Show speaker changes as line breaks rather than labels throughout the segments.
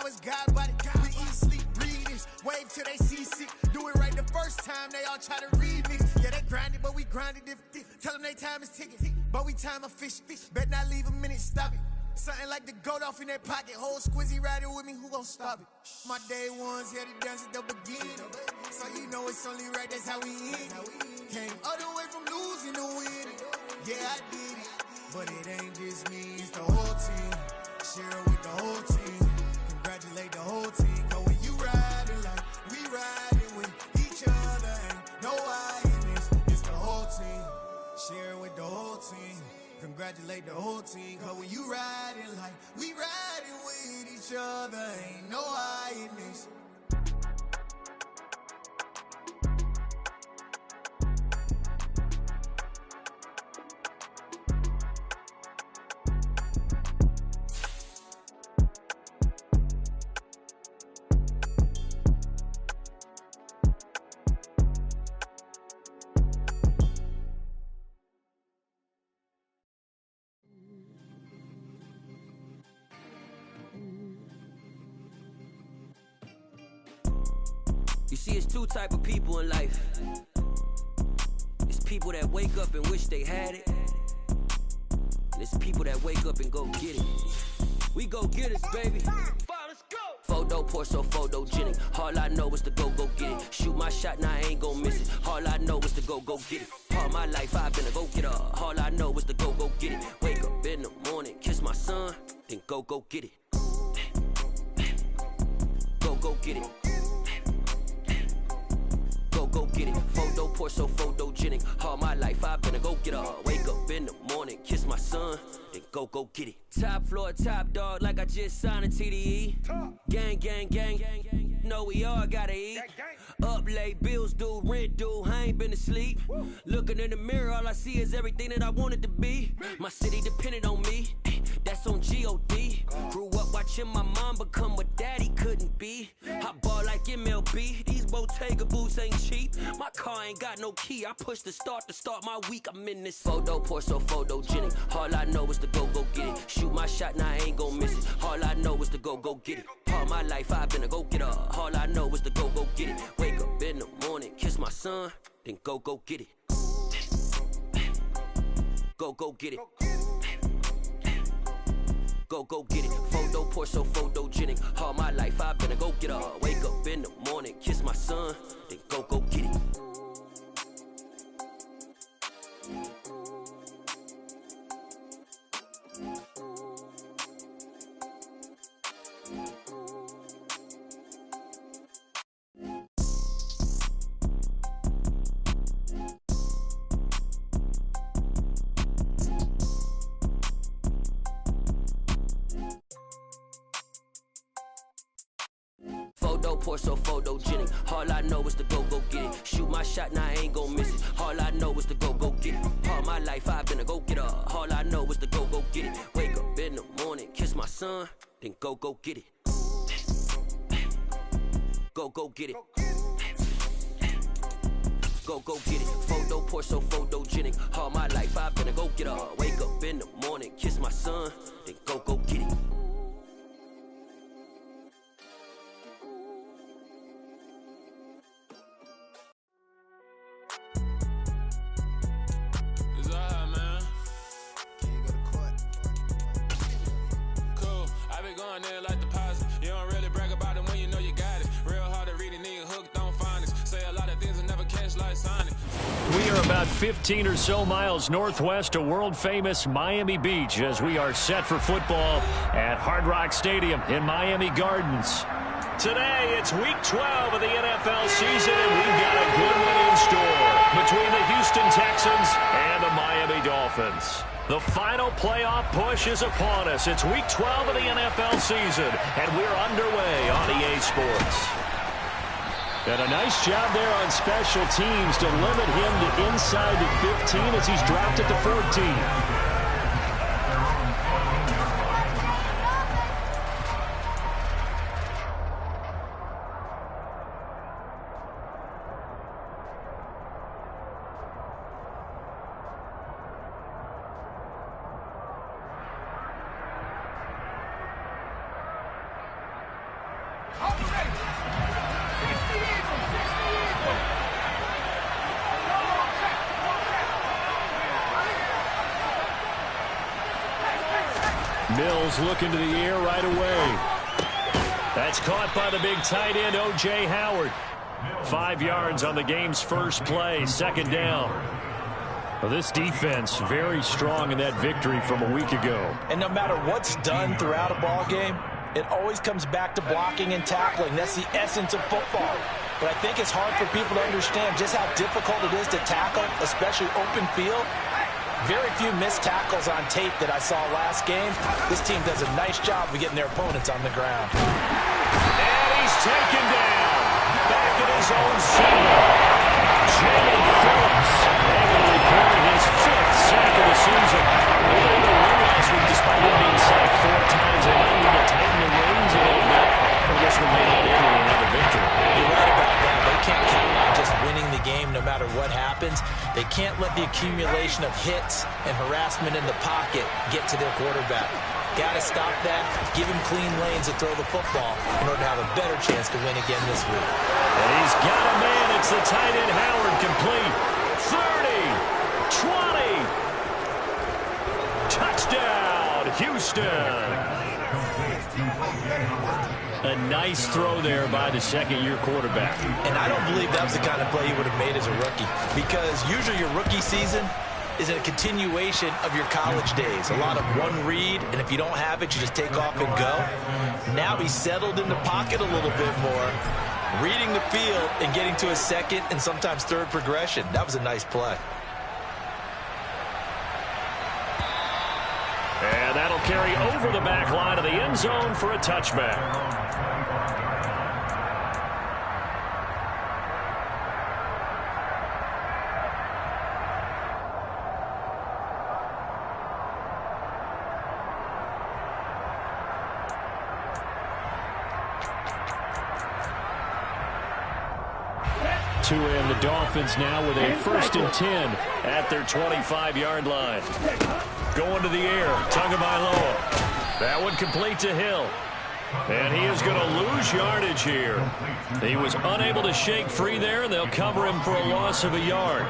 know it's God body. We eat, sleep, breathe this. Wave till they see sick. Do it right the first time, they all try to remix. Yeah, they grinded, but we grinded different. Tell them they time is ticking, but we time a fish. Bet not leave a minute, stop it. Something like the goat off in that pocket. Whole squizzy riding with me, who gon' stop it? My day ones here to dance at the beginning. So you know it's only right, that's how we end. Came all the way from losing to winning. Yeah, I did it, but it ain't just me, it's the whole team. Share it with the whole team. Congratulate the whole team. Cause when you riding like we riding with each other, ain't no I in this. It's the whole team. Share it with the whole team. Congratulate the whole team. Cause when you riding like we riding with each other, ain't no I in this.
You see, it's two type of people in life. It's people that wake up and wish they had it, and it's people that wake up and go get it. We go get it, baby. Let's go. Photo poor, so photogenic. All I know is to go get it. Shoot my shot, now I ain't gon' miss it. All I know is to go get it. All my life I've been a go-getter. All I know is to go get it. Wake up in the morning, kiss my son, then go get it. Go get it. Go get it. Photo poor, so photogenic. All my life I've been a go-getter. Wake up in the morning, kiss my son, then go get it. Top floor, top dog, like I just signed a TDE. Gang, gang, gang, gang. Know we all gotta eat. Up late, bills due, rent due, I ain't been asleep. Looking in the mirror, all I see is everything that I wanted to be. My city depended on me, that's on G.O.D. Grew up watching my mom become what daddy couldn't be. I ball like MLB, these Bottega boots ain't cheap. My car ain't got no key, I push the start to start my week. I'm in this photo poor, so photogenic. All I know is to go get it. Shoot my shot, now I ain't gon' miss it. All I know is to go get it. All my life I've been a go-getter. All I know is to go get it. Wake up in the morning, kiss my son, then go get it. Go get it. Go get it. Photo poor, so photogenic. All my life I've been a go-getter. Wake up in the morning, kiss my son, then go get it. Photo poor, so photogenic. All I know is to go get it. Shoot my shot, now I ain't gon' miss it. All I know is to go get it. All my life I've been a go-getter. All I know is to go get it. Wake up in the morning, kiss my son, then go get it. Go get it. Go get it. Photo poor, so photogenic. All my life I've been a go-getter. Wake up in the morning, kiss my son, then go get it.
There like deposit. You don't really brag about it when you know you got it. Real hard to read a nigga hooked on phonics. Say a lot of things and never catch like Sonic.
We are about 15 or so miles northwest of world-famous Miami Beach as we are set for football at Hard Rock Stadium in Miami Gardens. Today, it's Week 12 of the NFL season, and we've got a good one in store between the Houston Texans and the Miami Dolphins. The final playoff push is upon us. It's Week 12 of the NFL season, and we're underway on EA Sports. And a nice job there on special teams to limit him to inside the 15 as he's dropped at the 14. Mills looking to the air right away. That's caught by the big tight end, O.J. Howard. 5 yards on the game's first play, second down. Well, this defense very strong in that victory from a week ago.
And no matter what's done throughout a ball game, it always comes back to blocking and tackling. That's the essence of football. But I think it's hard for people to understand just how difficult it is to tackle, especially open field. Very few missed tackles on tape that I saw last game. This team does a nice job of getting their opponents on the ground.
And he's taken down. Back at his own 7. Jalen Phillips able to record his 5th sack of the season. They were able to win last week despite him being sacked 4 times. They might need to tighten the reins a little bit. I guess we may not end with another victory.
You're right about that. They can't count on just winning the game no matter what happens. They can't let the accumulation of hits and harassment in the pocket get to their quarterback. Got to stop that, give him clean lanes to throw the football in order to have a better chance to win again this week.
And he's got a man. It's the tight end Howard, complete. 30, 20. Touchdown, Houston. A nice throw there by the second-year quarterback.
And I don't believe that was the kind of play he would have made as a rookie, because usually your rookie season is a continuation of your college days. A lot of one read, and if you don't have it, you just take off and go. Now he's settled in the pocket a little bit more, reading the field and getting to his second and sometimes third progression. That was a nice play.
And that'll carry over the back line of the end zone for a touchback. 2 in the Dolphins now with a 1st and 10 at their 25-yard line. Going to the air, Tagovailoa. That one complete to Hill. And he is going to lose yardage here. He was unable to shake free there, and they'll cover him for a loss of a yard.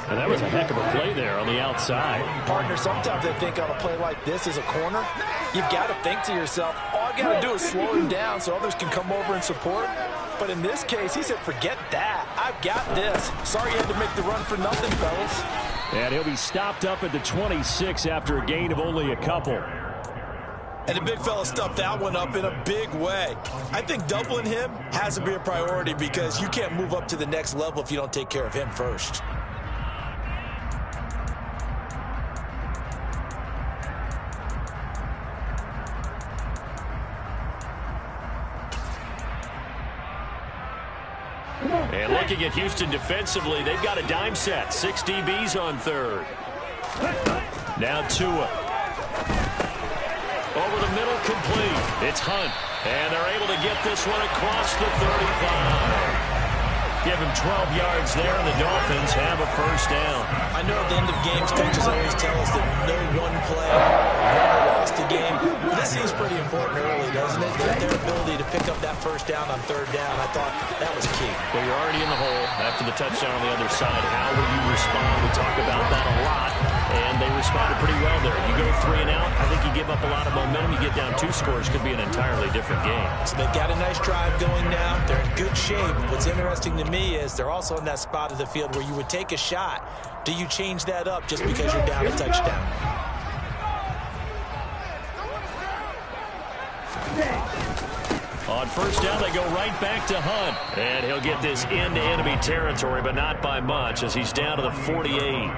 And that was a heck of a play there on the outside.
Partner, sometimes they think on a play like this as a corner, you've got to think to yourself, all I got to do is slow him down so others can come over and support. But in this case, he said, forget that. I've got this. Sorry you had to make the run for nothing, fellas.
And he'll be stopped up at the 26 after a gain of only a couple.
And the big fella stuffed that one up in a big way. I think doubling him has to be a priority because you can't move up to the next level if you don't take care of him first.
And looking at Houston defensively, they've got a dime set. 6 DBs on third. Now Tua. Over the middle, complete. It's Hunt. And they're able to get this one across the 35. Give him 12 yards there, and the Dolphins have a first down.
I know at the end of games, coaches always tell us that no one play lost the game. But this seems pretty important early, doesn't it? Their ability to pick up that first down on third down, I thought that was key.
Well, you're already in the hole after the touchdown on the other side. How will you respond? We talk about that a lot, and they responded pretty well there. You go 3 and out, I think you give up a lot of momentum. You get down 2 scores, could be an entirely different game.
So they've got a nice drive going now. They're in good shape. What's interesting to me is they're also in that spot of the field where you would take a shot. Do you change that up just because you're down a touchdown?
On first down, they go right back to Hunt. And he'll get this into enemy territory, but not by much as he's down to the 48.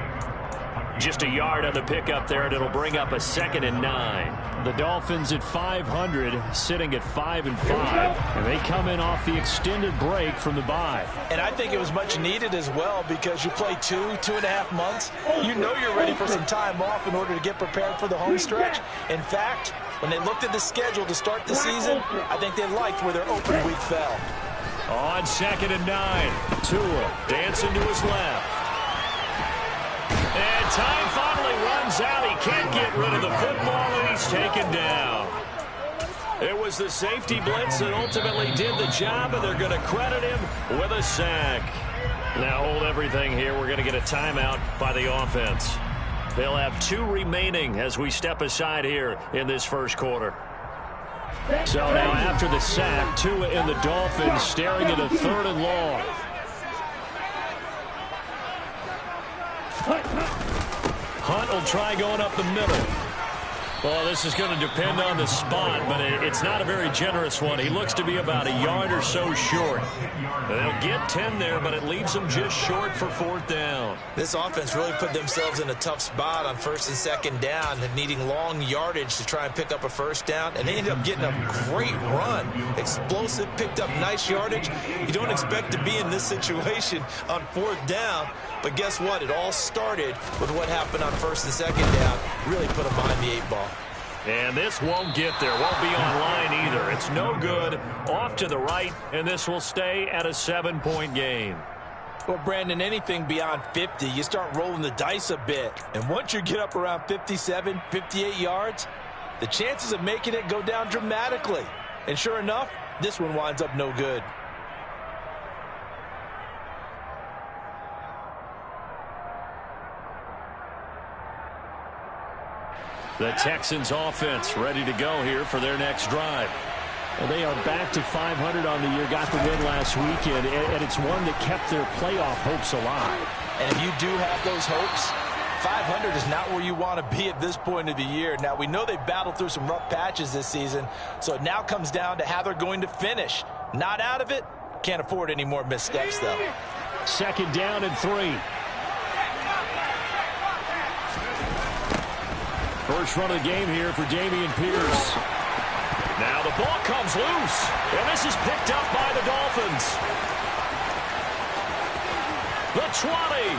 Just a yard on the pickup there, and it'll bring up a 2nd and 9. The Dolphins at 500, sitting at 5-5, and they come in off the extended break from the bye.
And I think it was much needed as well because you play 2.5 months. You know you're ready for some time off in order to get prepared for the home stretch. In fact, when they looked at the schedule to start the season, I think they liked where their open week fell.
On 2nd and 9, Tua dancing to his left. And time finally runs out. He can't get rid of the football, and he's taken down. It was the safety blitz that ultimately did the job, and they're going to credit him with a sack. Now hold everything here. We're going to get a timeout by the offense. They'll have 2 remaining as we step aside here in this first quarter. So now after the sack, Tua and the Dolphins staring at a 3rd and long. Hunt will try going up the middle. Well, this is going to depend on the spot, but it's not a very generous one. He looks to be about a yard or so short. They'll get 10 there, but it leaves them just short for 4th down.
This offense really put themselves in a tough spot on 1st and 2nd down, and needing long yardage to try and pick up a 1st down, and they ended up getting a great run. Explosive, picked up nice yardage. You don't expect to be in this situation on 4th down, but guess what? It all started with what happened on 1st and 2nd down. Really put them behind the 8 ball.
And this won't get there. Won't be online either. It's no good. Off to the right, and this will stay at a 7-point game.
Well, Brandon, anything beyond 50, you start rolling the dice a bit. And once you get up around 57, 58 yards, the chances of making it go down dramatically. And sure enough, this one winds up no good.
The Texans offense ready to go here for their next drive.
Well, they are back to 500 on the year, got the win last weekend, and it's one that kept their playoff hopes alive.
And if you do have those hopes, 500 is not where you want to be at this point of the year. Now, we know they've battled through some rough patches this season, so it now comes down to how they're going to finish. Not out of it, can't afford any more missteps, though.
2nd down and 3.
First run of the game here for Dameon Pierce. Now the ball comes loose, and this is picked up by the Dolphins. The 20.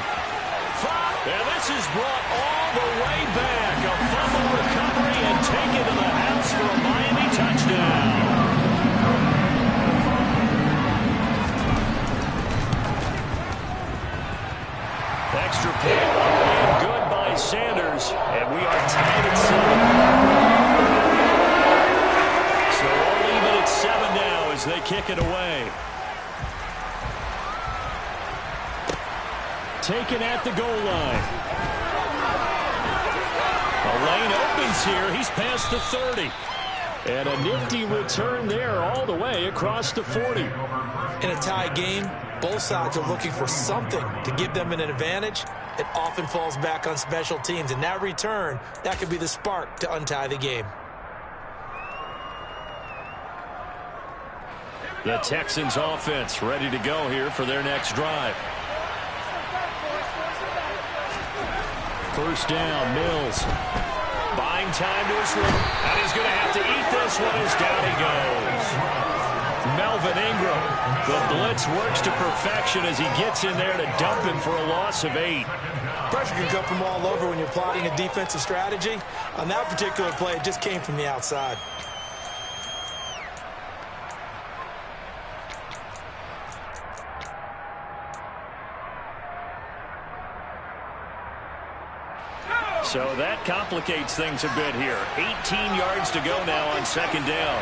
5, and this is brought all the way back. A fumble recovery and taken to the house for a Miami touchdown. Extra point and good by Sanders, and we are tied at 7. So all even at 7 now as they kick it away.
Taken at the goal line.
A lane opens here. He's past the 30.
And a nifty return there all the way across the 40.
In a tie game, both sides are looking for something to give them an advantage. It often falls back on special teams, and that return, that could be the spark to untie the game.
The Texans offense ready to go here for their next drive.
First down, Mills.
Buying time to his right, and he's going to have to eat this one as down he goes. Melvin Ingram. The blitz works to perfection as he gets in there to dump him for a loss of 8.
Pressure can come from all over when you're plotting a defensive strategy. On that particular play, it just came from the outside.
So that complicates things a bit here. 18 yards to go now on 2nd down.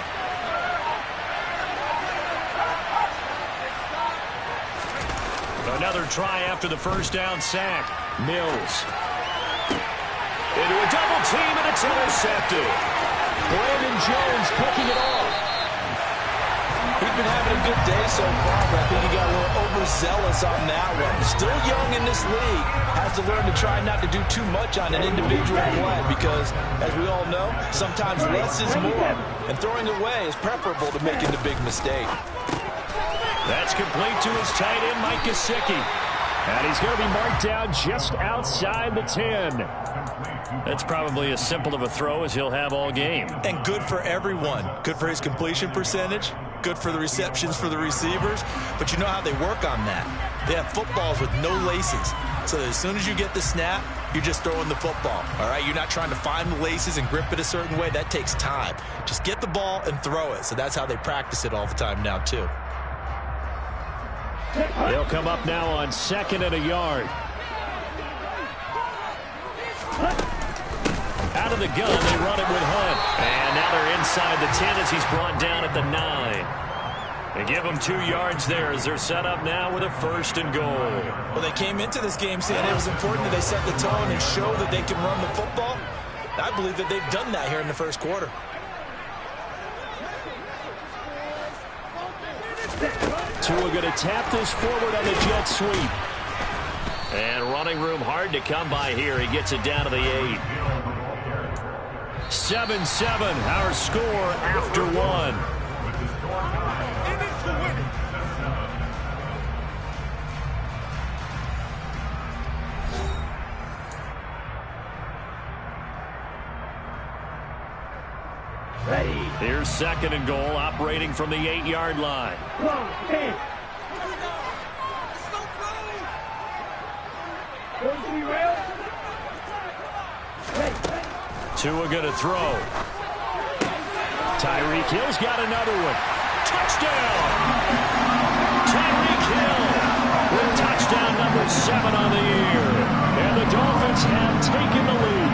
Another try after the first down sack. Mills. Into a double team, and it's intercepted.
Brandon Jones picking it off.
He's been having a good day so far, but I think he got a little overzealous on that one. Still young in this league. Has to learn to try not to do too much on an individual play because, as we all know, sometimes less is more. And throwing away is preferable to making the big mistake.
That's complete to his tight end, Mike Gesicki.
And he's going to be marked down just outside the 10.
That's probably as simple of a throw as he'll have all game.
And good for everyone. Good for his completion percentage. Good for the receptions for the receivers. But you know how they work on that. They have footballs with no laces. So that as soon as you get the snap, you're just throwing the football. All right? You're not trying to find the laces and grip it a certain way. That takes time. Just get the ball and throw it. So that's how they practice it all the time now, too.
They'll come up now on 2nd and a yard.
Out of in the gun. They run it with Hunt. And now they're inside the 10 as he's brought down at the 9. They give him 2 yards there as they're set up now with a 1st and goal.
Well, they came into this game saying it was important that they set the tone and show that they can run the football. I believe that they've done that here in the first quarter.
Tua going to tap this forward on the jet sweep.
And running room hard to come by here. He gets it down to the 8. 7-7, our score after 1. Here's 2nd and goal, operating from the 8-yard line. Tua going to throw. Tyreek Hill's got another one. Touchdown! Tyreek Hill with touchdown number 7 on the year. And the Dolphins have taken the lead.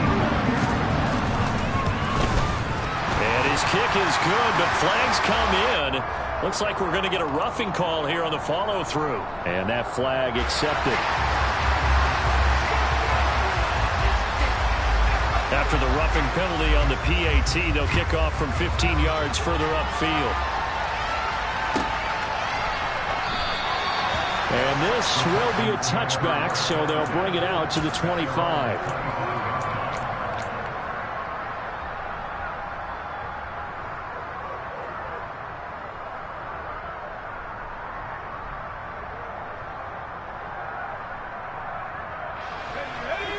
And his kick is good, but flags come in. Looks like we're going to get a roughing call here on the follow-through. And that flag accepted. After the roughing penalty on the PAT, they'll kick off from 15 yards further upfield.
And this will be a touchback, so they'll bring it out to the 25.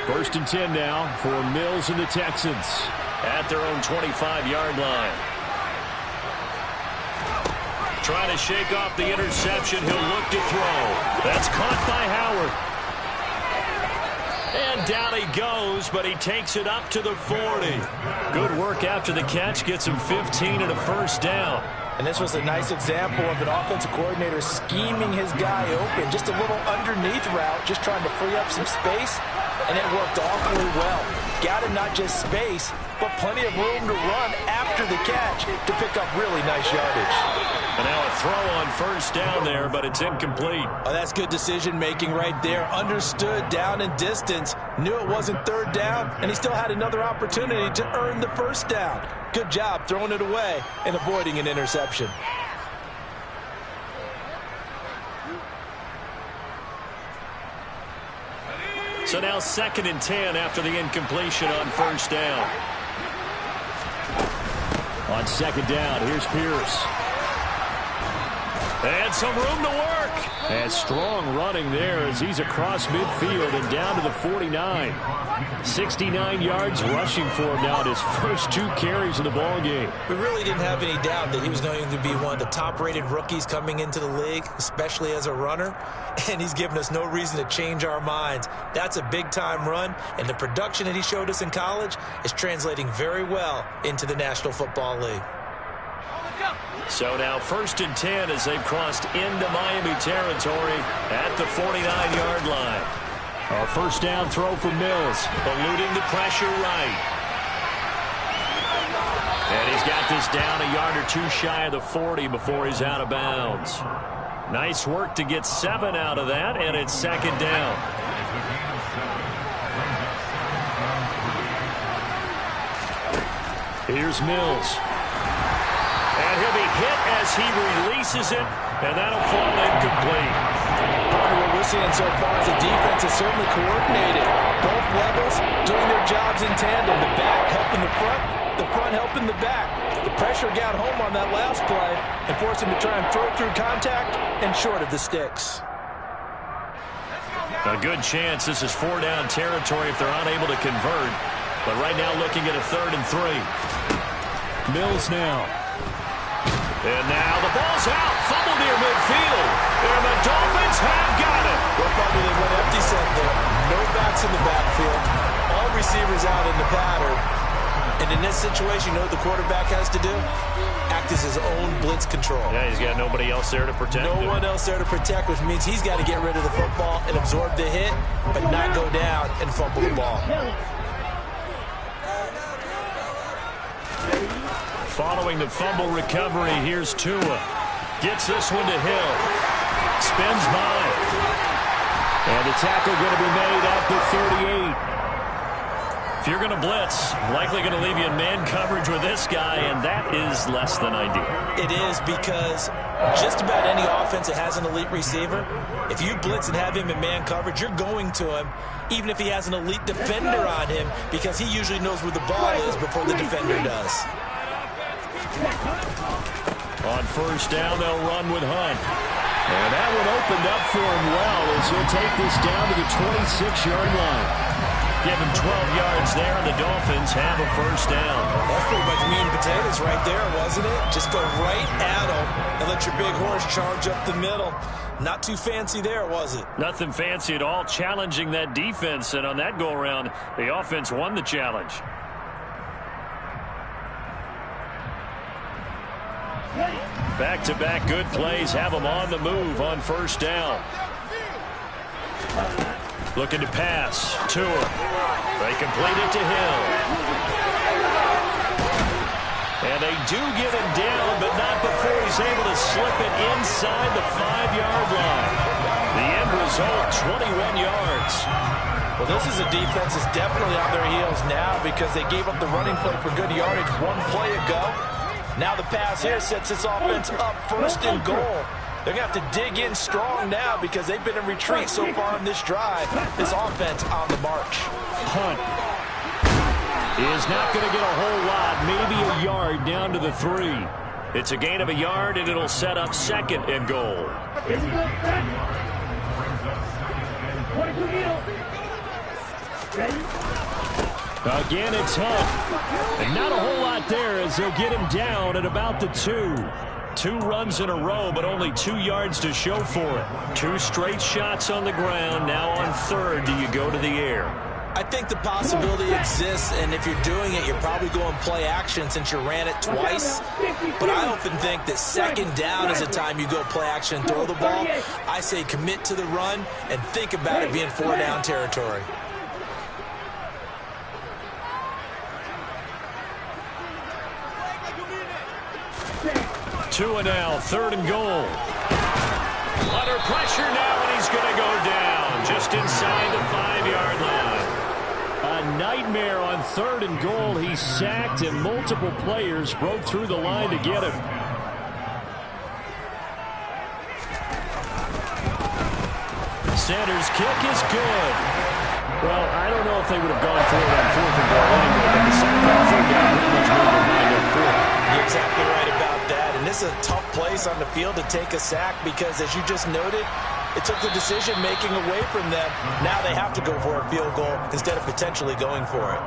First and 10 now for Mills and the Texans
At their own 25-yard line. Trying to shake off the interception. He'll look to throw. That's caught by Howard. And down he goes, but he takes it up to the 40. Good work after the catch. Gets him 15 and a 1st down.
And this was a nice example of an offensive coordinator scheming his guy open. Just a little underneath route, just trying to free up some space. And it worked awfully well. Got him not just space, but plenty of room to run after the catch to pick up really nice yardage.
And now a throw on 1st down there, but it's incomplete.
Oh, that's good decision-making right there. Understood down and distance. Knew it wasn't 3rd down, and he still had another opportunity to earn the 1st down. Good job throwing it away and avoiding an interception.
So now 2nd and 10 after the incompletion on 1st down.
On 2nd down, here's Pierce.
And some room to work.
And strong running there as he's across midfield and down to the 49. 69 yards rushing for him now in his first 2 carries in the ballgame.
We really didn't have any doubt that he was going to be one of the top-rated rookies coming into the league, especially as a runner. And he's given us no reason to change our minds. That's a big-time run, and the production that he showed us in college is translating very well into the National Football League.
So now 1st and 10 as they've crossed into Miami territory at the 49-yard line.
A 1st down throw for Mills.
Eluding the pressure right. And he's got this down a yard or 2 shy of the 40 before he's out of bounds. Nice work to get 7 out of that, and it's 2nd down. Here's Mills. And he'll be hit as he releases it, and that'll fall incomplete.
What we're seeing so far is the defense is certainly coordinated. Both levels doing their jobs in tandem. The back helping the front helping the back. The pressure got home on that last play and forced him to try and throw through contact and short of the sticks.
A good chance this is 4-down territory if they're unable to convert. But right now looking at a 3rd and 3.
Mills now.
And now the ball's out. Fumble near midfield. And the Dolphins have got it.
Well, probably they went empty set there. No backs in the backfield. All receivers out in the pattern. And in this situation, you know what the quarterback has to do? Act as his own blitz control.
Yeah, he's got nobody else there to protect him.
No one else there to protect, which means he's got to get rid of the football and absorb the hit, but not go down and fumble the ball.
Following the fumble recovery, here's Tua. Gets this one to Hill. Spins by. And the tackle going to be made at the 38. If you're going to blitz, likely going to leave you in man coverage with this guy, and that is less than ideal.
It is, because just about any offense that has an elite receiver, if you blitz and have him in man coverage, you're going to him, even if he has an elite defender on him, because he usually knows where the ball is before the defender does.
On first down, they'll run with Hunt. And that one opened up for him well as he'll take this down to the 26-yard line. Give him 12 yards there, and the Dolphins have a first down.
That's pretty much meat and potatoes right there, wasn't it? Just go right at him and let your big horse charge up the middle. Not too fancy there, was it?
Nothing fancy at all, challenging that defense. And on that go-around, the offense won the challenge. Back-to-back good plays have them on the move on first down. Looking to pass. Tua. They complete it to Hill. And they do get him down, but not before he's able to slip it inside the 5-yard line. The end result, 21 yards.
Well, this is a defense that's definitely on their heels now because they gave up the running play for good yardage one play ago. Now the pass here sets this offense up first and goal. They're going to have to dig in strong now because they've been in retreat so far in this drive. This offense on the march.
Hunt is not going to get a whole lot, maybe a yard down to the 3. It's a gain of a yard, and it'll set up second and goal. Again, it's Hunt. And not a whole lot there as they'll get him down at about the 2. 2 runs in a row, but only 2 yards to show for it. 2 straight shots on the ground. Now on third, do you go to the air?
I think the possibility exists, and if you're doing it, you're probably going play action since you ran it twice. But I often think that second down is the time you go play action and throw the ball. I say commit to the run and think about it being 4-down territory.
Tua now, third and goal. Under pressure now, and he's going to go down just inside the 5-yard line. A nightmare on third and goal. He's sacked, and multiple players broke through the line to get him. Sanders' kick is good. Well, I don't know if they would have gone for it on fourth and goal anyway, but the sack on third down pretty much made their mind up for it.
You're exactly right about that. And this is a tough place on the field to take a sack because, as you just noted, it took the decision-making away from them. Now they have to go for a field goal instead of potentially going for it.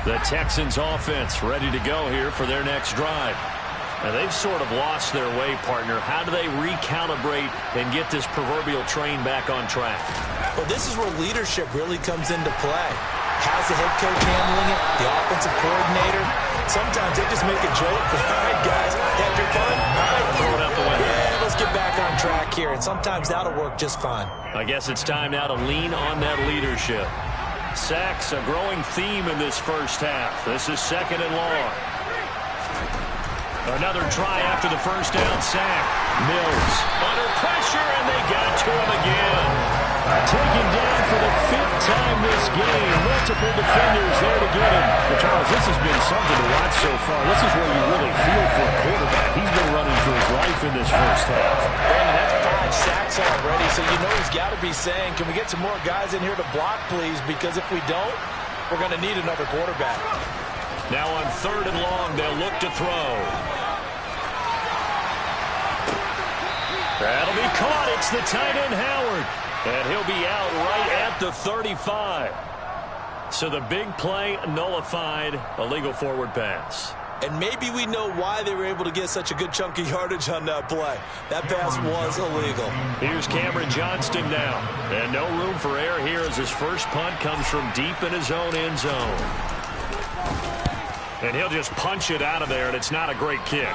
The Texans offense ready to go here for their next drive. And they've sort of lost their way, partner. How do they recalibrate and get this proverbial train back on track?
Well, this is where leadership really comes into play. How's the head coach handling it? The offensive coordinator? Sometimes they just make a joke. All right, guys, had your fun? All right,
throw it out the window.
Yeah, let's get back on track here. And sometimes that'll work just fine.
I guess it's time now to lean on that leadership. Sacks, a growing theme in this first half. This is second and long. Another try after the first down sack. Mills under pressure, and they got to him again. Taken down for the 5th time this game. Multiple defenders there to get him. But Charles, this has been something to watch so far. This is where you really feel for a quarterback. He's been running for his life in this first half.
Brandon, that's 5 sacks already, so you know he's got to be saying, can we get some more guys in here to block, please? Because if we don't, we're going to need another quarterback.
Now on third and long, they'll look to throw. That'll be caught. It's the tight end, Howard. And he'll be out right at the 35. So the big play nullified, a legal forward pass.
And maybe we know why they were able to get such a good chunk of yardage on that play. That pass was illegal.
Here's Cameron Johnston now. And no room for error here as his first punt comes from deep in his own end zone. And he'll just punch it out of there, and it's not a great kick.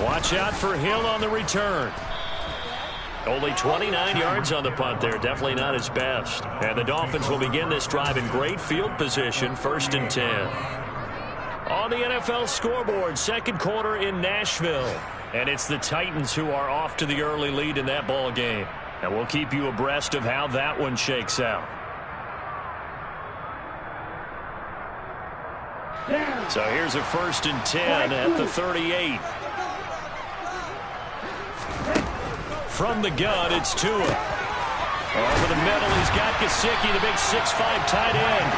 Watch out for Hill on the return. Only 29 yards on the punt there. Definitely not his best. And the Dolphins will begin this drive in great field position, 1st and 10. On the NFL scoreboard, second quarter in Nashville. And it's the Titans who are off to the early lead in that ball game. And we'll keep you abreast of how that one shakes out. So here's a 1st and 10 at the 38. From the gun, it's Tua. Over the middle, he's got Gesicki, the big 6'5" tight end.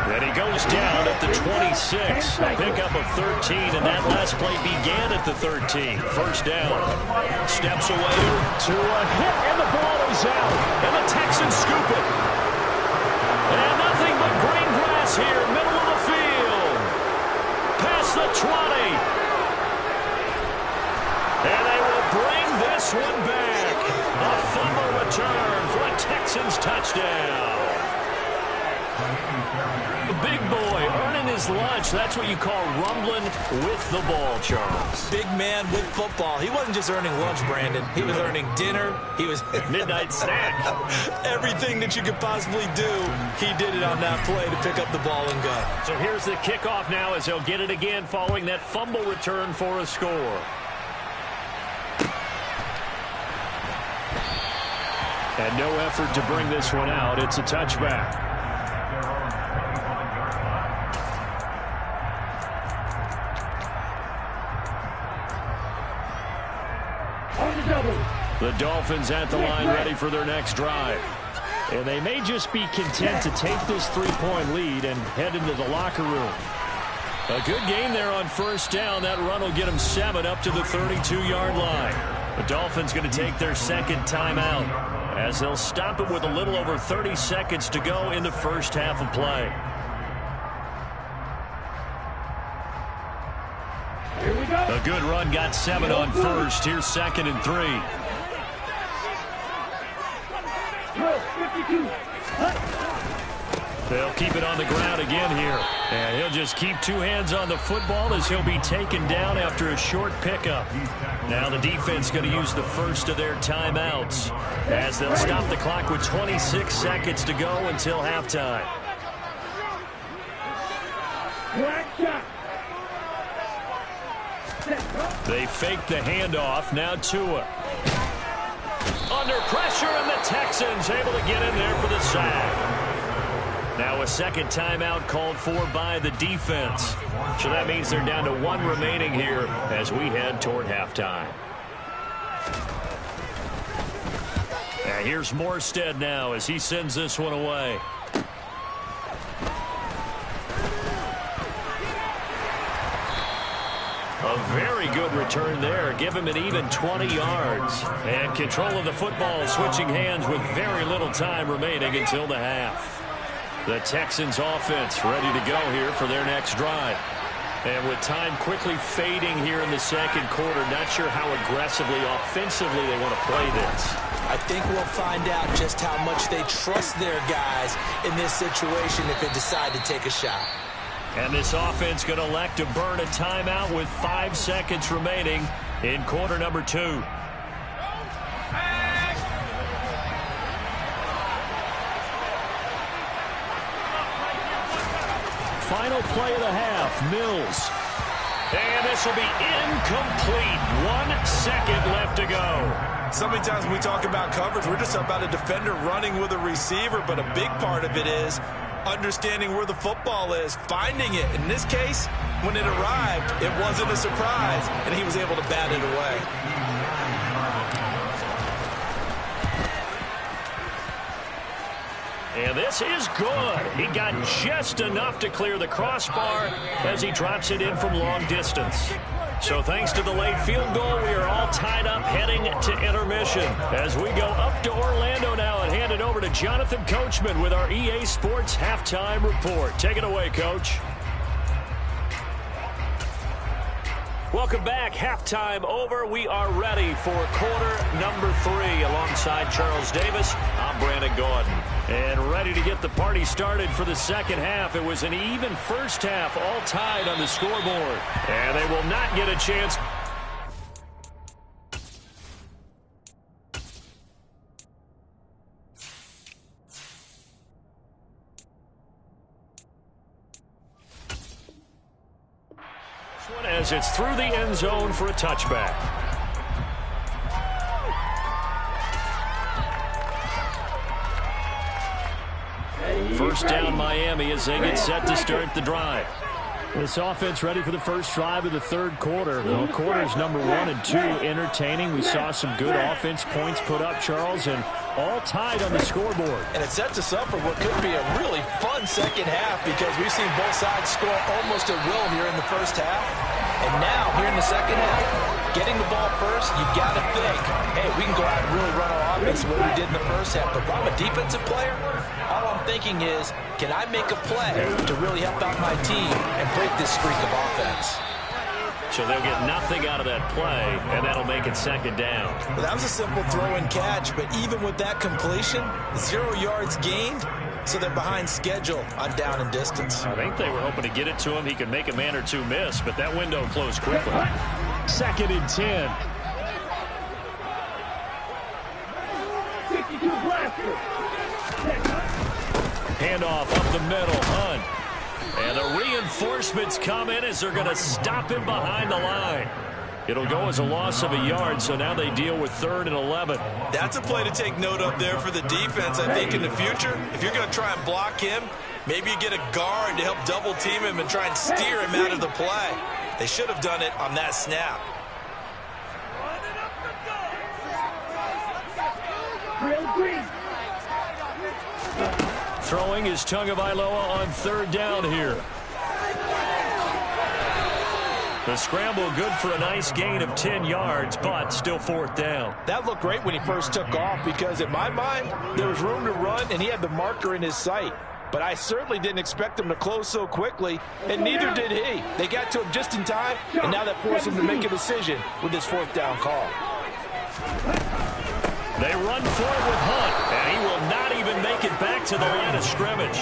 Then he goes down at the 26. A pickup of 13, and that last play began at the 13. First down. Steps away to a hit, and the ball is out. And the Texans scoop it. And nothing but green grass here, middle of the field. Past the 20. And they will bring this one back. A fumble return for a Texans touchdown. The big boy earning his lunch. That's what you call rumbling with the ball, Charles.
Big man with football. He wasn't just earning lunch, Brandon. He was earning dinner. He was
midnight snack.
Everything that you could possibly do, he did it on that play to pick up the ball and go.
So here's the kickoff now as he'll get it again following that fumble return for a score. And no effort to bring this one out. It's a touchback. The Dolphins at the line ready for their next drive. And they may just be content to take this 3-point lead and head into the locker room. A good game there on first down. That run will get them 7 up to the 32-yard line. The Dolphins going to take their second timeout, as they'll stop it with a little over 30 seconds to go in the first half of play.
Here we go.
A good run got 7 on first. Here's 2nd and 3.
52.
They'll keep it on the ground again here. And he'll just keep 2 hands on the football as he'll be taken down after a short pickup. Now the defense going to use the first of their timeouts, as they'll stop the clock with 26 seconds to go until halftime. They fake the handoff. Now Tua. Under pressure, and the Texans able to get in there for the sack. Now a second timeout called for by the defense. So that means they're down to 1 remaining here as we head toward halftime. And here's Morstead now as he sends this one away. A very good return there. Give him an even 20 yards. And control of the football, switching hands with very little time remaining until the half. The Texans offense ready to go here for their next drive. And with time quickly fading here in the second quarter, not sure how aggressively, offensively they want to play this.
I think we'll find out just how much they trust their guys in this situation if they decide to take a shot.
And this offense going to elect to burn a timeout with 5 seconds remaining in quarter number 2. Final play of the half, Mills. And this will be incomplete. 1 second left to go.
So many times when we talk about coverage, we're just about a defender running with a receiver, but a big part of it is understanding where the football is, finding it. In this case, when it arrived, it wasn't a surprise, and he was able to bat it away.
And this is good. He got just enough to clear the crossbar as he drops it in from long distance. So thanks to the late field goal, we are all tied up heading to intermission as we go up to Orlando now and hand it over to Jonathan Coachman with our EA Sports Halftime Report. Take it away, Coach. Welcome back. Halftime over. We are ready for quarter number 3. Alongside Charles Davis, I'm Brandon Gordon. And ready to get the party started for the second half. It was an even first half, all tied on the scoreboard. And they will not get a chance. as it's through the end zone for a touchback. First down Miami as they get set to start the drive.
This offense ready for the first drive of the third quarter. Well, quarters number 1 and 2 entertaining. We saw some good offense points put up, Charles, and all tied on the scoreboard.
And it sets us up for what could be a really fun second half because we've seen both sides score almost at will here in the first half. And now, here in the second half, getting the ball first, you've got to think, hey, we can go out and really run our offense the way we did in the first half. But if I'm a defensive player, all I'm thinking is, can I make a play to really help out my team and break this streak of offense?
So they'll get nothing out of that play, and that'll make it second down.
Well, that was a simple throw and catch, but even with that completion, 0 yards gained, so they're behind schedule on down and distance.
I think they were hoping to get it to him. He could make a man or two miss, but that window closed quickly.
Second and 10.
Handoff up the middle, Hunt. And the reinforcements come in as they're going to stop him behind the line. It'll go as a loss of a yard, so now they deal with 3rd and 11.
That's a play to take note of there for the defense, I think, in the future. If you're going to try and block him, maybe you get a guard to help double-team him and try and steer him out of the play. They should have done it on that snap.
Throwing is Tagovailoa on 3rd down here. The scramble good for a nice gain of 10 yards, but still 4th down.
That looked great when he first took off because, in my mind, there was room to run, and he had the marker in his sight. But I certainly didn't expect him to close so quickly, and neither did he. They got to him just in time, and now that forced him to make a decision with this 4th down call.
They run forward with Hunt, and he will not even make it back to the line of scrimmage.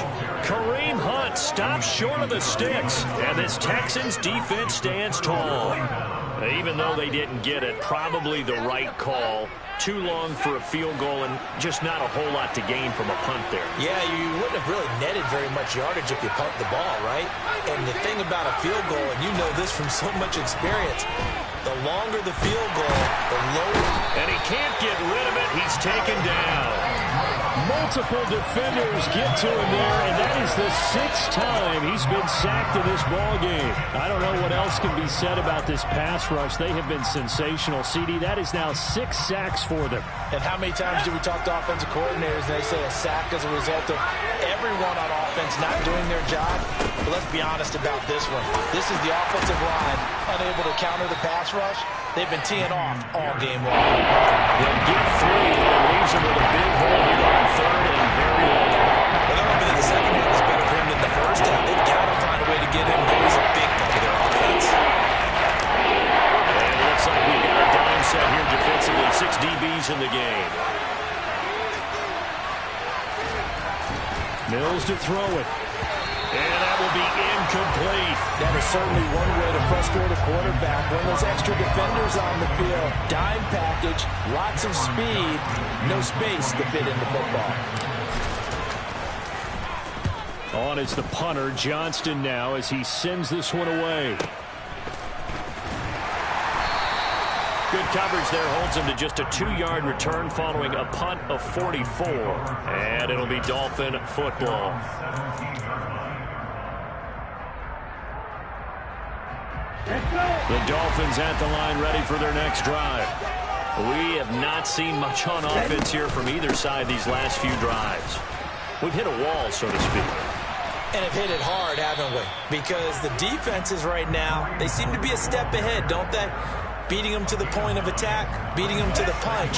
Kareem Hunt stops short of the sticks, and this Texans defense stands tall. Even though they didn't get it, probably the right call. Too long for a field goal and just not a whole lot to gain from a punt there.
Yeah, you wouldn't have really netted very much yardage if you punt the ball, right? And the thing about a field goal, and you know this from so much experience, the longer the field goal, the lower.
And he can't get rid of it. He's taken down.
Multiple defenders get to him there, and that is the 6th time he's been sacked in this ball game. I don't know what else can be said about this pass rush. They have been sensational. CD, that is now 6 sacks for them.
And how many times do we talk to offensive coordinators and they say a sack as a result of everyone on offense not doing their job? But let's be honest about this one. This is the offensive line unable to counter the pass rush. They've been teeing off all game long.
They'll get 3, and leaves him with a big hole here on 3rd and very long.
Well, they're hoping that the second half is better for him than the first half. They've got to find a way to get him. He's a big part of their offense.
And it looks like we've got a dime set here defensively. 6 DBs in the game.
Mills to throw it.
And that will be incomplete.
That is certainly one way to frustrate a quarterback. When those extra defenders on the field, dime package, lots of speed, no space to fit in the football.
On is the punter, Johnston, now as he sends this one away.
Good coverage there holds him to just a 2-yard return following a punt of 44. And it'll be Dolphin football. The Dolphins at the line ready for their next drive. We have not seen much on offense here from either side these last few drives. We've hit a wall, so to speak.
And have hit it hard, haven't we? Because the defenses right now, they seem to be a step ahead, don't they? Beating them to the point of attack, beating them to the punch.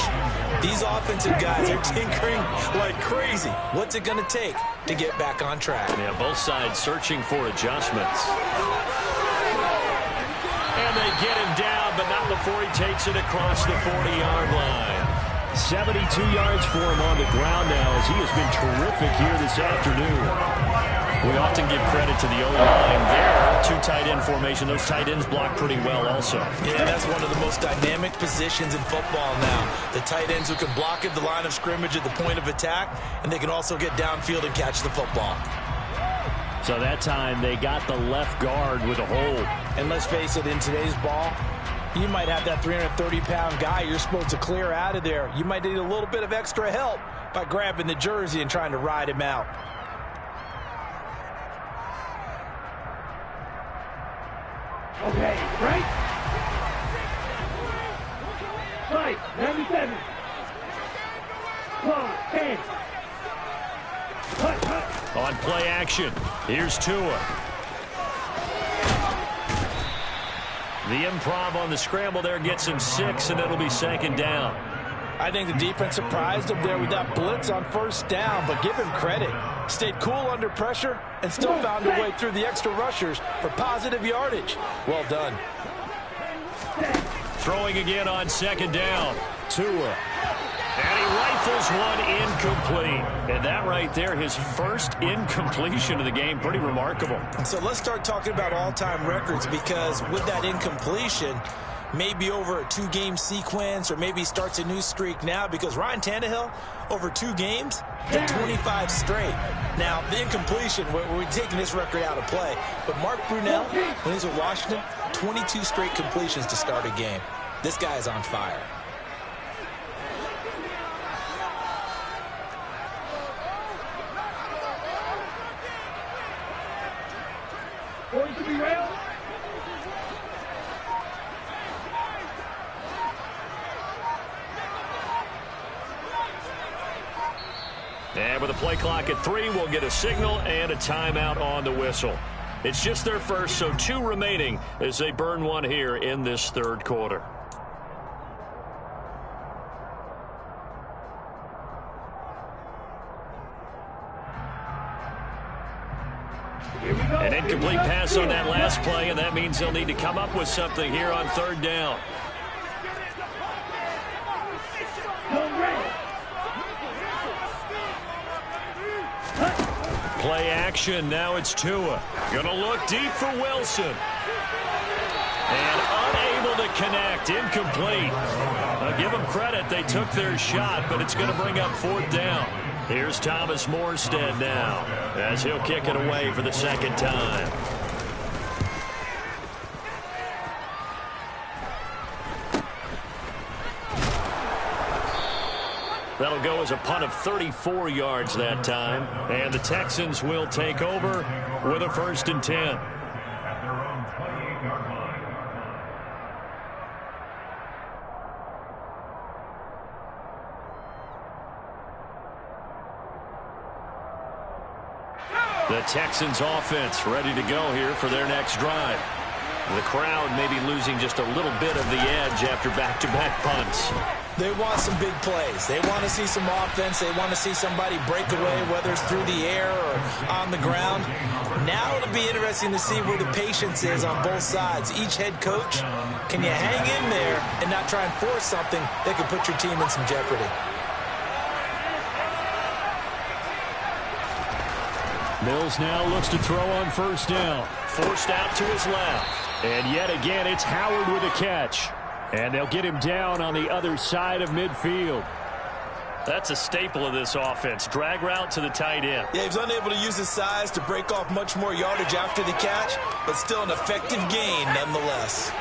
These offensive guys are tinkering like crazy. What's it going to take to get back on track?
Yeah, both sides searching for adjustments. And they get him down, but not before he takes it across the 40-yard line.
72 yards for him on the ground now as he has been terrific here this afternoon.
We often give credit to the O-line there. 2 tight end formation. Those tight ends block pretty well also.
Yeah, that's one of the most dynamic positions in football now. The tight ends who can block at the line of scrimmage at the point of attack, and they can also get downfield and catch the football.
So that time they got the left guard with a hold.
And let's face it, in today's ball, you might have that 330-pound guy you're supposed to clear out of there. You might need a little bit of extra help by grabbing the jersey and trying to ride him out.
Okay, right? Right, 97. Close, 10. Cut.
On play action, here's Tua. The improv on the scramble there gets him 6, and it'll be second down.
I think the defense surprised him there with that blitz on first down, but give him credit. Stayed cool under pressure and still found a way through the extra rushers for positive yardage. Well done.
Throwing again on second down. Tua. And he rifles one incomplete. And that right there, his first incompletion of the game. Pretty remarkable.
So let's start talking about all-time records, because with that incompletion, maybe over a 2-game sequence, or maybe starts a new streak now, because Ryan Tannehill, over 2 games, hit 25 straight. Now, the incompletion, we're taking this record out of play. But Mark Brunell, when he's with Washington, 22 straight completions to start a game. This guy is on fire.
Going to be railed.
And with a play clock at 3, we'll get a signal and a timeout on the whistle. It's just their first, so 2 remaining as they burn one here in this third quarter. An incomplete pass on that last play, and that means they'll need to come up with something here on third down. Play action, now it's Tua. Gonna look deep for Wilson. And unable to connect, incomplete. I'll give them credit, they took their shot, but it's gonna bring up fourth down. Here's Thomas Morstead now, as he'll kick it away for the second time. That'll go as a punt of 34 yards that time. And the Texans will take over with a 1st and 10. The Texans offense ready to go here for their next drive. The crowd may be losing just a little bit of the edge after back-to-back punts.
They want some big plays. They want to see some offense. They want to see somebody break away, whether it's through the air or on the ground. Now it'll be interesting to see where the patience is on both sides. Each head coach, can you hang in there and not try and force something that could put your team in some jeopardy?
Mills now looks to throw on first down.
Forced out to his left.
And yet again, it's Howard with a catch. And they'll get him down on the other side of midfield.
That's a staple of this offense. Drag route to the tight end.
Yeah, he's unable to use his size to break off much more yardage after the catch, but still an effective gain nonetheless.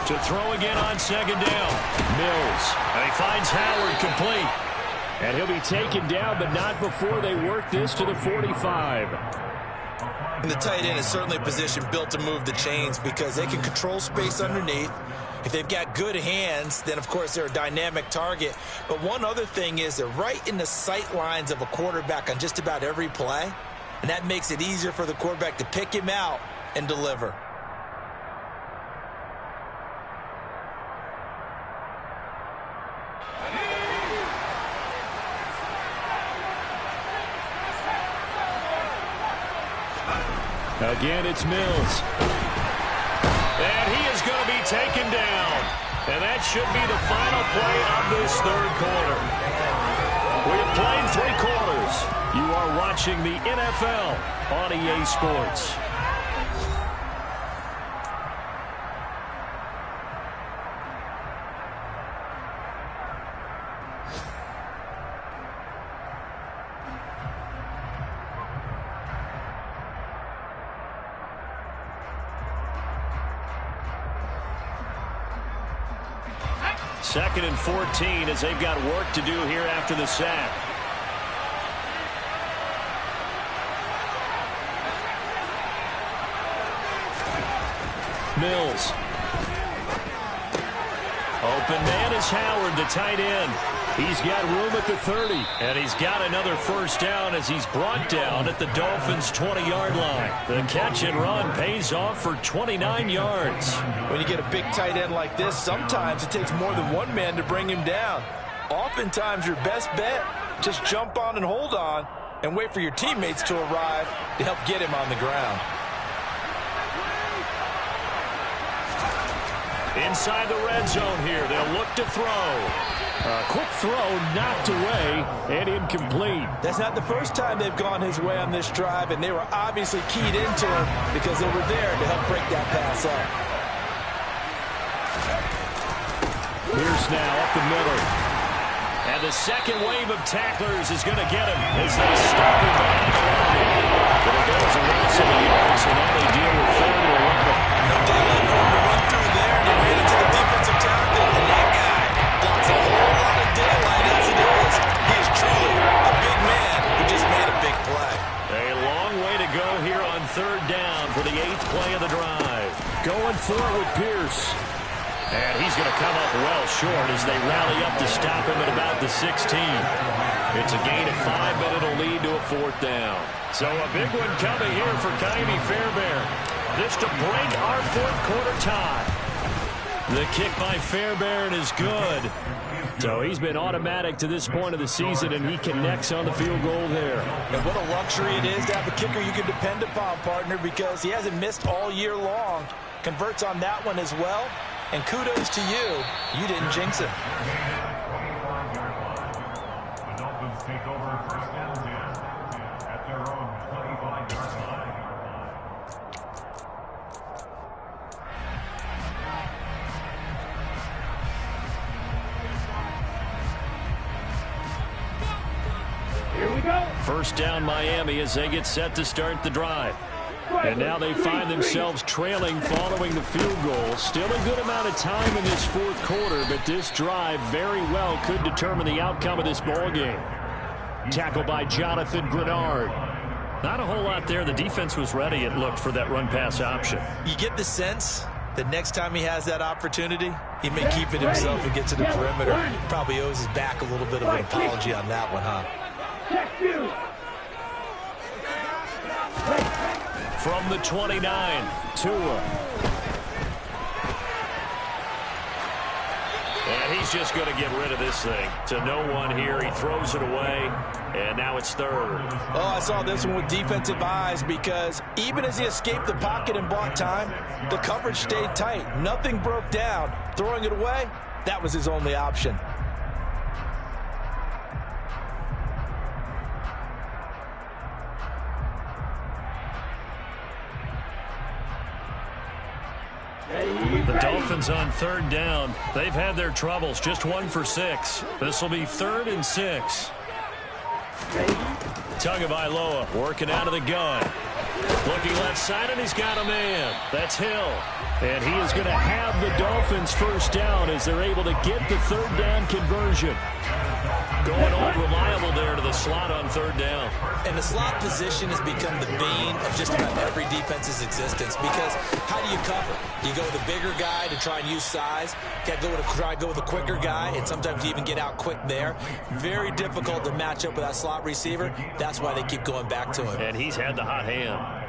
To throw again on second down. Mills. And he finds Howard complete.
And he'll be taken down, but not before they work this to the 45.
And the tight end is certainly a position built to move the chains because they can control space underneath. If they've got good hands, then, of course, they're a dynamic target. But one other thing is they're right in the sight lines of a quarterback on just about every play. And that makes it easier for the quarterback to pick him out and deliver.
Again, it's Mills.
And he is going to be taken down. And that should be the final play of this third quarter. We have played 3 quarters. You are watching the NFL on EA Sports. 2nd and 14 as they've got work to do here after the sack. Mills. Open man is Howard, the tight end. He's got room at the 30. And he's got another first down as he's brought down at the Dolphins' 20-yard line. The catch and run pays off for 29 yards.
When you get a big tight end like this, sometimes it takes more than one man to bring him down. Oftentimes, your best bet, just jump on and hold on and wait for your teammates to arrive to help get him on the ground.
Inside the red zone here, they'll look to throw. A quick throw knocked away and incomplete.
That's not the first time they've gone his way on this drive, and they were obviously keyed into him because they were there to help break that pass up.
Pierce now up the middle. And the second wave of tacklers is going to get him as they stop him behind the line. But it goes a loss of yards, and now they deal with 3rd and 11.
No daylight for him to run through there, and he ran into the defensive tackle, and that guy blocks a whole lot of daylight as it is. He is truly a big man who just made a big play.
A long way to go here on 3rd down for the 8th play of the drive. Going for it with Pierce. And he's going to come up well short as they rally up to stop him at about the 16. It's a gain of 5, but it'll lead to a 4th down. So a big one coming here for Ka'imi Fairbairn. This to break our 4th quarter tie. The kick by Fairbairn is good. So he's been automatic to this point of the season, and he connects on the field goal there.
And what a luxury it is to have a kicker you can depend upon, partner, because he hasn't missed all year long. Converts on that one as well. And kudos to you. You didn't jinx it.
The Dolphins take over 1st and 10 at their own 25-yard line.
Here we go.
1st down Miami as they get set to start the drive. And now they find themselves trailing following the field goal. Still a good amount of time in this 4th quarter, but this drive very well could determine the outcome of this ball game. Tackle by Jonathan Grenard. Not a whole lot there. The defense was ready, it looked, for that run-pass option.
You get the sense that next time he has that opportunity, he may keep it himself and get to the perimeter. Probably owes his back a little bit of an apology on that one, huh?
Check 2.
From the 29, Tua. And he's just going to get rid of this thing. To no one here. He throws it away, and now it's 3rd.
Oh, I saw this one with defensive eyes because even as he escaped the pocket and bought time, the coverage stayed tight. Nothing broke down. Throwing it away, that was his only option.
The Dolphins on 3rd down. They've had their troubles. Just 1 for 6. This will be 3rd and 6. Tagovailoa working out of the gun. Looking left side, and he's got a man. That's Hill. And he is going to have the Dolphins 1st down as they're able to get the 3rd down conversion. Going old reliable there to the slot on 3rd down.
And the slot position has become the bane of just about every defense's existence because how do you cover? You go with a bigger guy to try and use size. You try to go with a quicker guy, and sometimes you even get out quick there. Very difficult to match up with that slot receiver. That's why they keep going back to him.
And he's had the hot hand.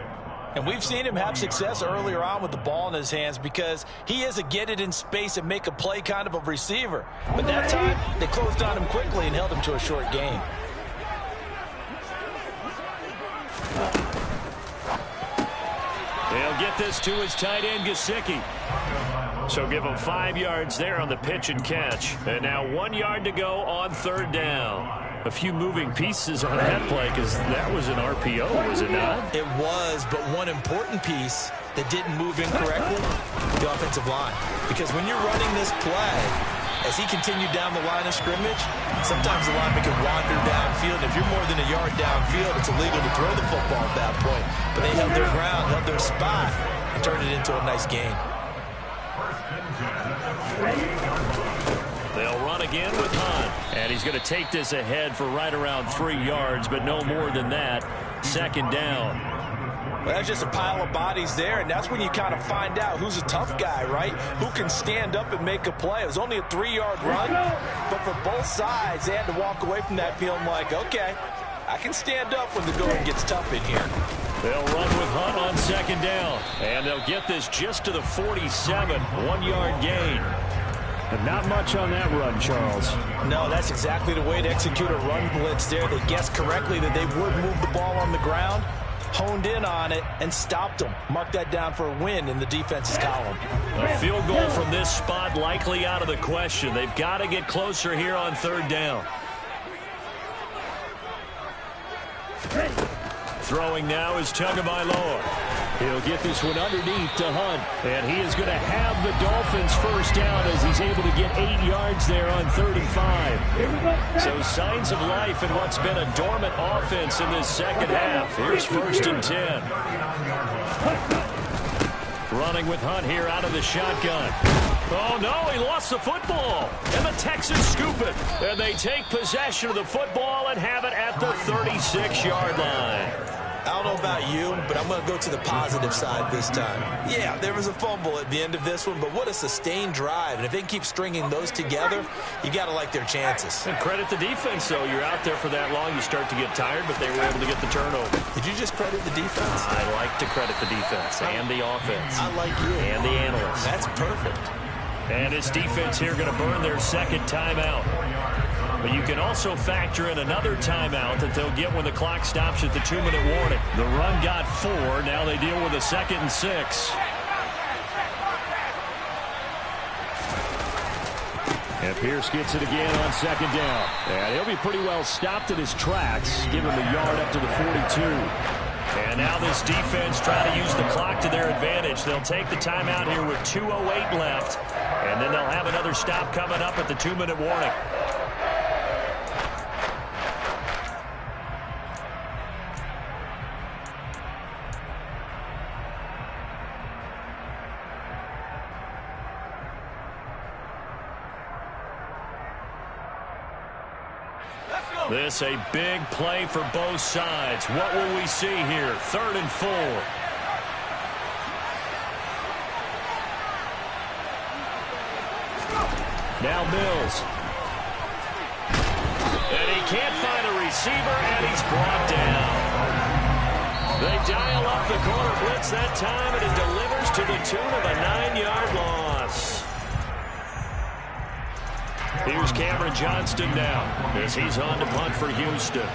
And we've seen him have success earlier on with the ball in his hands because he is a get it in space and make a play kind of a receiver. But that time, they closed on him quickly and held him to a short gain.
They'll get this to his tight end, Gesicki. So give him 5 yards there on the pitch and catch. And now 1 yard to go on 3rd down. A few moving pieces on that play because that was an RPO, was it not?
It was, but one important piece that didn't move incorrectly, the offensive line. Because when you're running this play, as he continued down the line of scrimmage, sometimes the lineman can wander downfield. And if you're more than a yard downfield, it's illegal to throw the football at that point. But they held their ground, held their spot, and turned it into a nice gain.
again with Hunt. And he's going to take this ahead for right around 3 yards, but no more than that. Second down.
Well, that's just a pile of bodies there, and that's when you kind of find out who's a tough guy, right? Who can stand up and make a play. It was only a 3-yard run, but for both sides, they had to walk away from that feeling like, okay, I can stand up when the going gets tough in here.
They'll run with Hunt on second down, and they'll get this just to the 47, 1-yard gain.
And not much on that run, Charles.
No, that's exactly the way to execute a run blitz there. They guessed correctly that they would move the ball on the ground, honed in on it, and stopped them. Mark that down for a win in the defense's column.
A field goal from this spot likely out of the question. They've got to get closer here on third down. Throwing now is Tagovailoa. He'll get this one underneath to Hunt. And he is going to have the Dolphins first down as he's able to get 8 yards there on 3rd and 5. So signs of life in what's been a dormant offense in this second half. Here's 1st and 10. Running with Hunt here out of the shotgun. Oh, no, he lost the football. And the Texans scoop it. And they take possession of the football and have it at the 36-yard line.
I don't know about you, but I'm going to go to the positive side this time. Yeah, there was a fumble at the end of this one, but what a sustained drive. And if they can keep stringing those together, you got to like their chances.
And credit the defense, though. You're out there for that long, you start to get tired, but they were able to get the turnover.
Did you just credit the defense?
I like to credit the defense and the offense.
I like you.
And the analysts.
That's perfect.
And this defense here going to burn their second timeout. But you can also factor in another timeout that they'll get when the clock stops at the 2-minute warning. The run got 4. Now they deal with a 2nd and 6. And Pierce gets it again on second down. And he'll be pretty well stopped in his tracks. Give him a yard up to the 42. And now this defense trying to use the clock to their advantage. They'll take the timeout here with 2:08 left. And then they'll have another stop coming up at the 2-minute warning. This a big play for both sides. What will we see here? 3rd and 4. Now Mills. And he can't find a receiver, and he's brought down. They dial up the corner blitz that time, and it delivers to the tune of a 9-yard loss. Here's Cameron Johnston now as he's on to punt for Houston.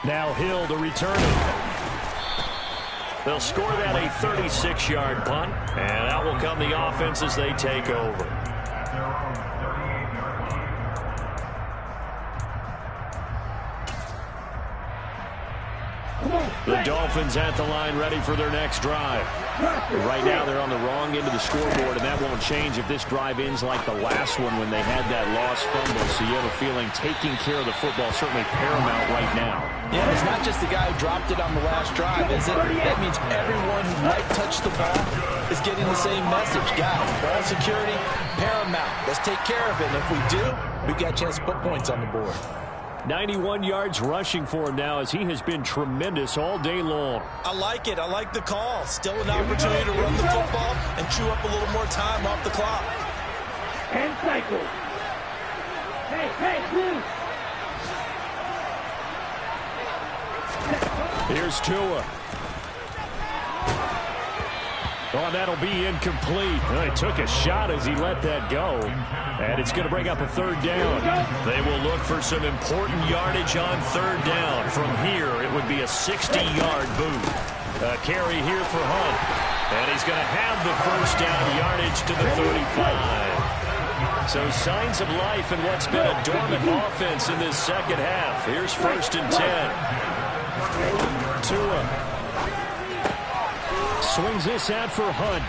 Now Hill to return it. They'll score that a 36-yard punt, and out will come the offense as they take over. The Dolphins at the line ready for their next drive. Right now they're on the wrong end of the scoreboard, and that won't change if this drive ends like the last one when they had that lost fumble. So you have a feeling taking care of the football certainly paramount right now.
Yeah, it's not just the guy who dropped it on the last drive, is it? That means everyone who might touch the ball is getting the same message. Guys, ball security, paramount. Let's take care of it, and if we do, we've got a chance to put points on the board.
91 yards rushing for him now as he has been tremendous all day long.
I like it. I like the call. Still an opportunity to run the football and chew up a little more time off the clock.
10 cycles. Hey, blue.
Here's Tua. Oh, that'll be incomplete. Well, he took a shot as he let that go. And it's going to bring up a 3rd down.
They will look for some important yardage on 3rd down. From here, it would be a 60-yard boot. A carry here for Hunt. And he's going to have the first down yardage to the 35. So signs of life in what's been a dormant offense in this second half. Here's 1st and 10. Tua swings this out for Hunt.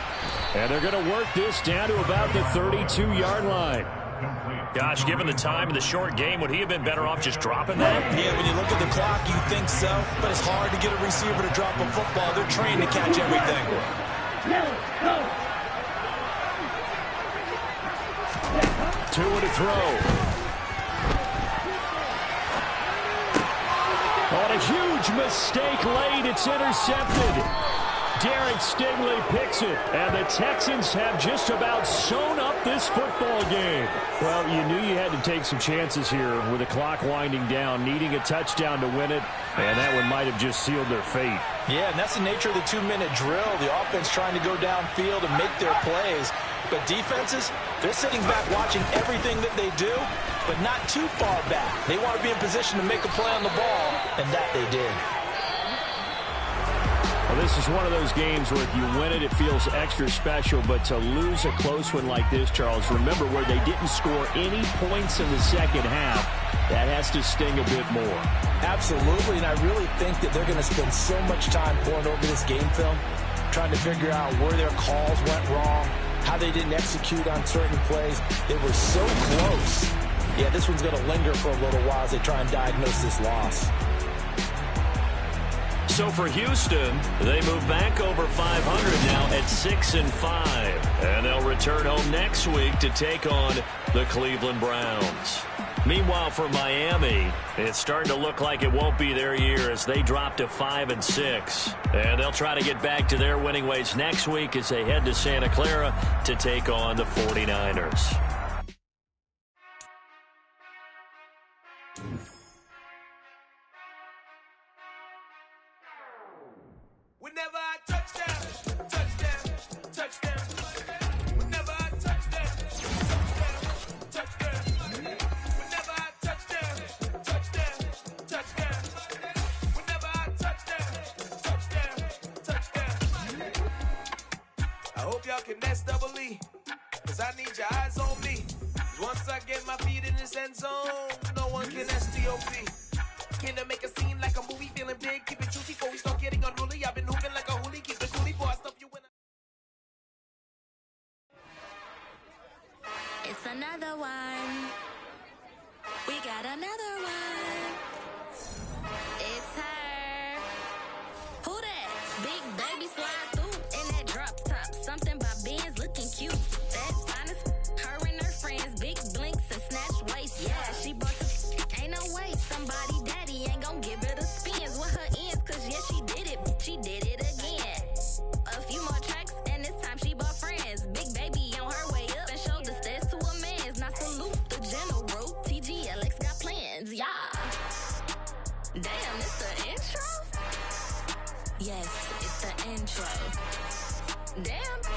And they're going to work this down to about the 32-yard line.
Complete.
Gosh, given the time and the short game, would he have been better off just dropping that?
Yeah, when you look at the clock, you think so. But it's hard to get a receiver to drop a football. They're trained to catch everything.
Two to throw. On a huge mistake late, it's intercepted. Derek Stingley picks it, and the Texans have just about sewn up this football game. Well, you knew you had to take some chances here with the clock winding down, needing a touchdown to win it, and that one might have just sealed their fate.
Yeah, and that's the nature of the 2-minute drill. The offense trying to go downfield and make their plays. But defenses, they're sitting back watching everything that they do, but not too far back. They want to be in position to make a play on the ball, and that they did.
Well, this is one of those games where if you win it, it feels extra special. But to lose a close one like this, Charles, remember where they didn't score any points in the second half, that has to sting a bit more.
Absolutely, and I really think that they're going to spend so much time pouring over this game film, trying to figure out where their calls went wrong, how they didn't execute on certain plays. They were so close. Yeah, this one's going to linger for a little while as they try and diagnose this loss.
So for Houston, they move back over 500 now at 6-5. And they'll return home next week to take on the Cleveland Browns. Meanwhile, for Miami, it's starting to look like it won't be their year as they drop to 5-6. And they'll try to get back to their winning ways next week as they head to Santa Clara to take on the 49ers.
Whenever I touchdown, touchdown, touchdown. Whenever I touchdown, touchdown, touchdown. Whenever I touchdown, touchdown, touchdown. Whenever I touchdown, touchdown, touchdown. I hope y'all can nest double E, cause I need your eyes on me. Once I get my feet in this end zone, no one can STOP. Can I make a scene like a movie, feeling big, keep it juicy before we start getting unruly. I've been hooping like a hoolie, keep it coolie before I stuff you in.
It's another one. We got another one. It's her. Who that? Big baby slide through in that drop top. Something by Benz looking cute. That's honest. Her and her friends, big blinks and snatch waist. Yeah, she bought the. Ain't no way somebody daddy ain't gon' give her the spins with her ends, cause yeah, she did it again. A few more tracks and this time she bought friends. Big baby on her way up and showed the stairs to a man's. Now salute the general, TGLX got plans, yeah. Damn, it's the intro? Yes, it's the intro. Damn.